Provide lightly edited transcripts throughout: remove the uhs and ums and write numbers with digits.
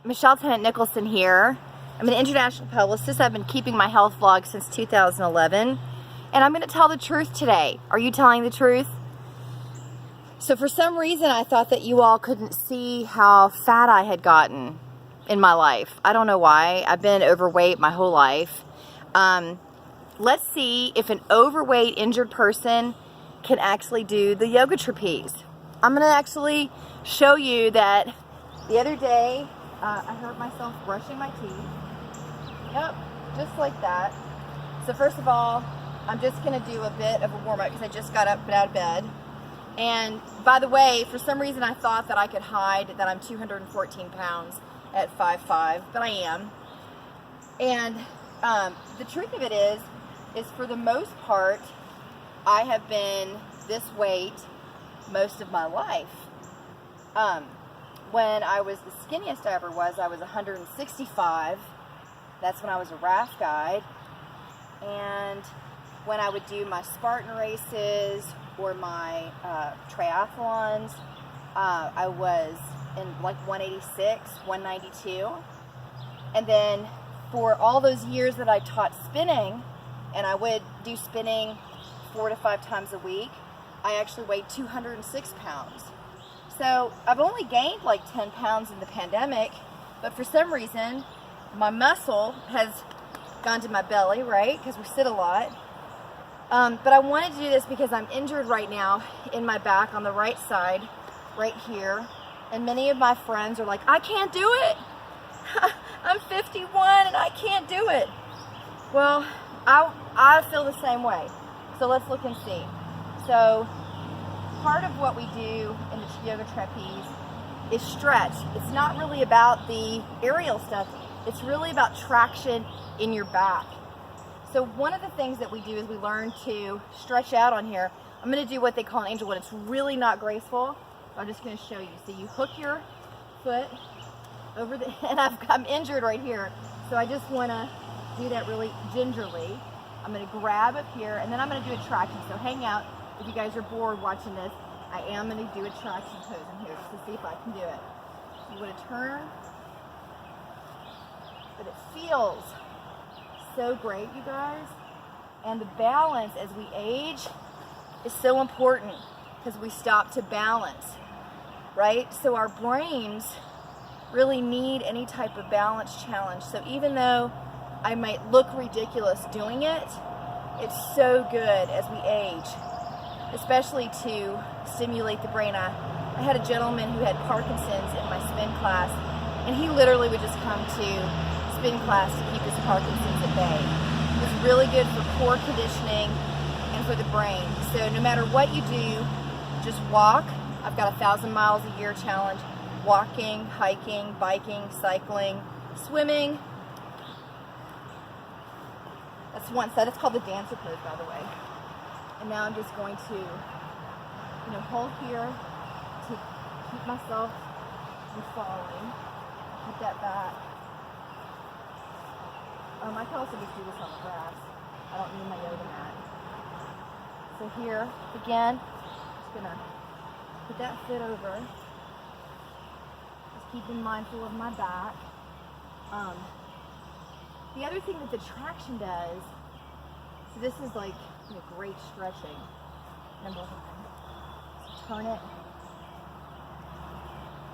Michelle Tennant Nicholson here. I'm an international publicist. I've been keeping my health vlog since 2011, and I'm going to tell the truth today. Are you telling the truth? So for some reason I thought that you all couldn't see how fat I had gotten in my life. I don't know why. I've been overweight my whole life. Let's see if an overweight injured person can actually do the yoga trapeze. I'm going to actually show you that. The other day I hurt myself brushing my teeth. Yep, just like that. So first of all, I'm just going to do a bit of a warm-up because I just got up and out of bed. And by the way, for some reason I thought that I could hide that I'm 214 pounds at 5'5", but I am. And the truth of it is for the most part, I have been this weight most of my life. When I was the skinniest I ever was 165. That's when I was a raft guide. And when I would do my Spartan races or my triathlons, I was in like 186, 192. And then for all those years that I taught spinning, and I would do spinning 4 to 5 times a week, I actually weighed 206 pounds. So I've only gained like 10 pounds in the pandemic, but for some reason my muscle has gone to my belly, right? Because we sit a lot. But I wanted to do this because I'm injured right now in my back on the right side, right here. And many of my friends are like, I can't do it. I'm 51 and I can't do it. Well, I feel the same way. So let's look and see. So part of what we do in the yoga trapeze is stretch. It's not really about the aerial stuff. It's really about traction in your back. So one of the things that we do is we learn to stretch out on here. I'm going to do what they call an angel one. It's really not graceful. I'm just going to show you. So you hook your foot over the, and I'm injured right here. So I just want to do that really gingerly. I'm going to grab up here, and then I'm going to do a traction. So hang out. If you guys are bored watching this, I am going to do a traction pose in here just to see if I can do it. You want to turn, but it feels so great, you guys. And the balance as we age is so important because we stop to balance, right? So our brains really need any type of balance challenge. So even though I might look ridiculous doing it, it's so good as we age, especially to stimulate the brain. I had a gentleman who had Parkinson's in my spin class, and he literally would just come to spin class to keep his Parkinson's at bay. It was really good for core conditioning and for the brain. So no matter what you do, just walk. I've got 1,000 miles a year challenge. Walking, hiking, biking, cycling, swimming. That's one side. It's called the dancer pose, by the way. And now I'm just going to, hold here to keep myself from falling. Keep that back. I can also just do this on the grass. I don't need my yoga mat. So here, again, just gonna put that foot over. Just keeping mindful of my back. The other thing that the traction does, so this is like great stretching. Number one, so turn it,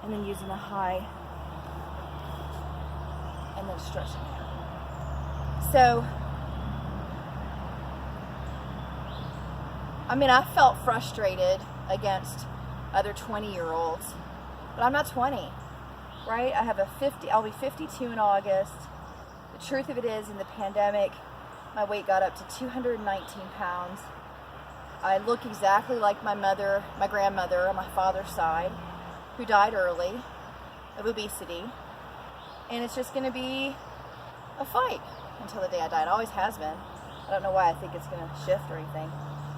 and then using the high, and then stretching here. So, I felt frustrated against other 20-year-olds, but I'm not 20, right? I'll be 52 in August. The truth of it is, in the pandemic, my weight got up to 219 pounds. I look exactly like my mother, my grandmother on my father's side, who died early of obesity. And it's just going to be a fight until the day I die. It always has been. I don't know why I think it's going to shift or anything.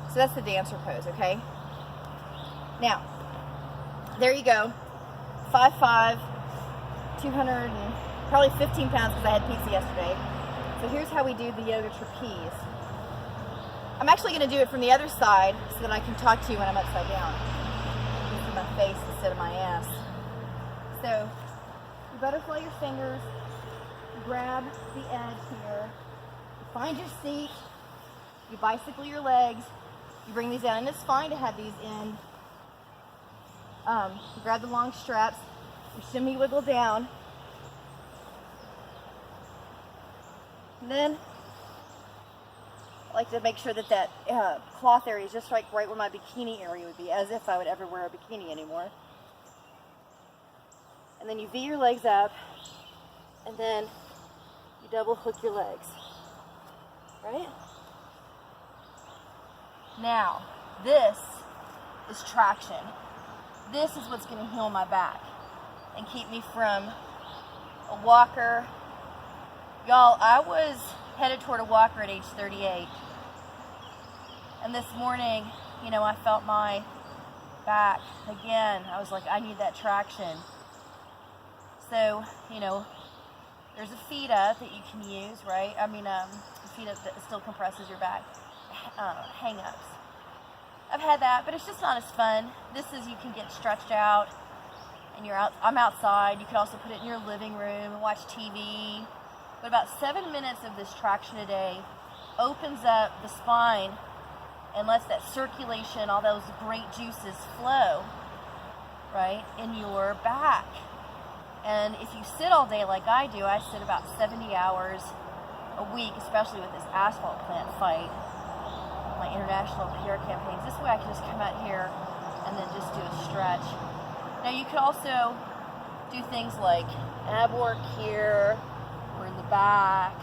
So that's the dancer pose, okay? Now, there you go. 5'5", 200 and probably 15 pounds because I had pizza yesterday. So here's how we do the yoga trapeze. I'm actually going to do it from the other side so that I can talk to you when I'm upside down. You see my face instead of my ass. So butterfly your fingers, you grab the edge here, you find your seat, you bicycle your legs, you bring these down, and it's fine to have these in. You grab the long straps, you shimmy wiggle down, and then I like to make sure that that cloth area is just right where my bikini area would be, as if I would ever wear a bikini anymore. And then you V your legs up, and then you double hook your legs, right? Now, this is traction. This is what's going to heal my back and keep me from a walker. Y'all, I was headed toward a walker at age 38. And this morning, you know, I felt my back again. I was like, I need that traction. So, you know, there's a feet up that you can use, right? I mean, a feet up that still compresses your back. Hang-ups. I've had that, but it's just not as fun. This is, you can get stretched out, and you're out. I'm outside. You can also put it in your living room and watch TV. But about 7 minutes of this traction a day opens up the spine and lets that circulation, all those great juices flow, right, in your back. And if you sit all day like I do, I sit about 70 hours a week, especially with this asphalt plant fight, my international PR campaigns. This way I can just come out here and then just do a stretch. Now you could also do things like ab work here, or in the back,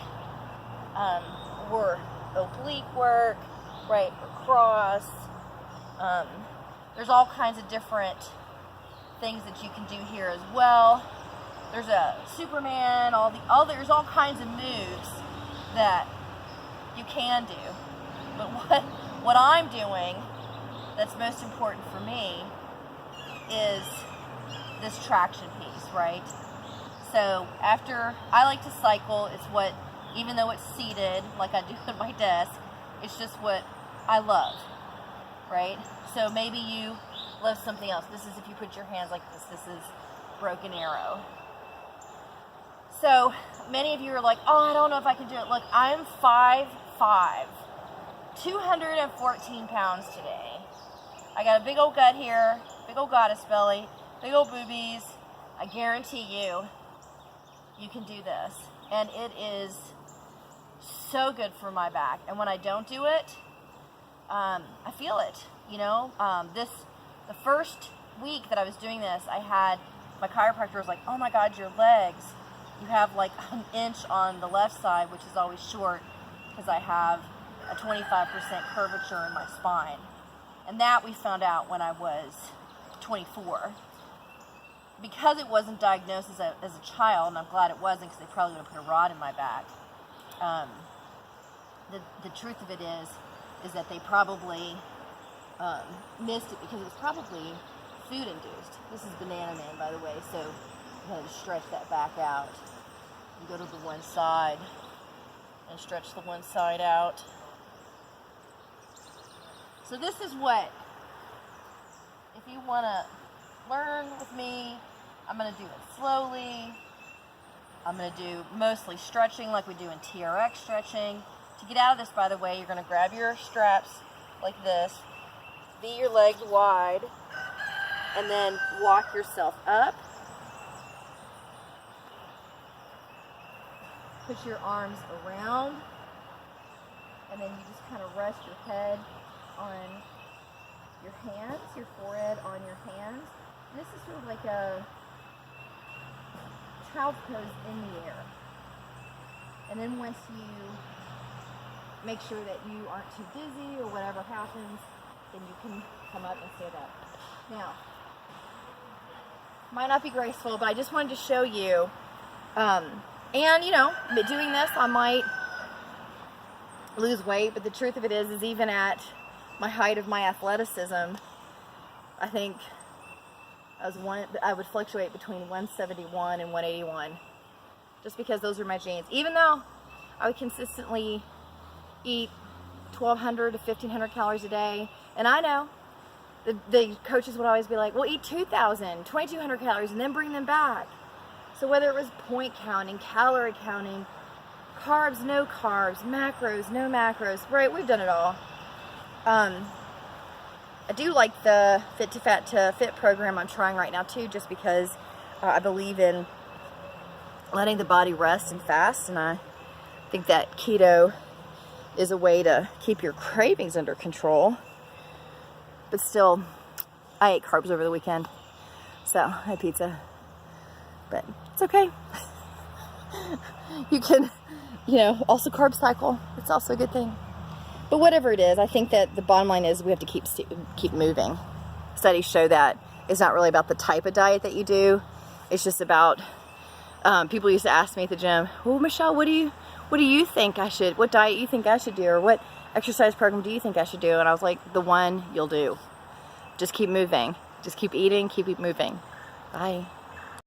or oblique work, right, or cross. There's all kinds of different things that you can do here as well. There's a Superman, there's all kinds of moves that you can do. But what I'm doing that's most important for me is this traction piece, right? So after, I like to cycle. It's what, even though it's seated like I do at my desk, it's just what I love, right? So maybe you love something else. This is if you put your hands like this. This is broken arrow. So many of you are like, oh, I don't know if I can do it. Look, I'm 5'5", 214 pounds today. I got a big old gut here, big old goddess belly, big old boobies. I guarantee you can do this. And it is so good for my back. And when I don't do it, I feel it, you know. The first week that I was doing this, I had, my chiropractor was like, oh my God, your legs, you have like an inch on the left side, which is always short because I have a 25% curvature in my spine. And that we found out when I was 24. Because it wasn't diagnosed as a child, and I'm glad it wasn't because they probably would have put a rod in my back. The truth of it is that they probably missed it because it was probably food induced. This is Banana Man, by the way, so you have to stretch that back out. You go to the one side and stretch the one side out. So this is what, if you want to learn with me, I'm going to do it slowly. I'm going to do mostly stretching like we do in TRX stretching. To get out of this, by the way, you're going to grab your straps like this, V your legs wide, and then walk yourself up. Put your arms around, and then you just kind of rest your head on your hands, your forehead on your hands. And this is sort of like a child's pose in the air. And then once you make sure that you aren't too dizzy or whatever happens, then you can come up and stand up. Now, might not be graceful, but I just wanted to show you, and you know, doing this, I might lose weight, but the truth of it is even at my height of my athleticism, I think I would fluctuate between 171 and 181, just because those are my genes. Even though I would consistently eat 1,200 to 1,500 calories a day, and I know the coaches would always be like, well, eat 2,000, 2,200 calories and then bring them back. So whether it was point counting, calorie counting, carbs, no carbs, macros, no macros, right? We've done it all. I do like the Fit to Fat to Fit program I'm trying right now too, just because I believe in letting the body rest and fast, and I think that keto is a way to keep your cravings under control. But still, I ate carbs over the weekend, so I had pizza, but it's okay. You can, also carb cycle. It's also a good thing. But whatever it is, I think that the bottom line is we have to keep moving. Studies show that it's not really about the type of diet that you do. It's just about, people used to ask me at the gym, well, Michelle, what do you think I should, what diet you think I should do, or what exercise program do you think I should do? And I was like, the one you'll do. Just keep moving. Just keep eating, keep moving. Bye.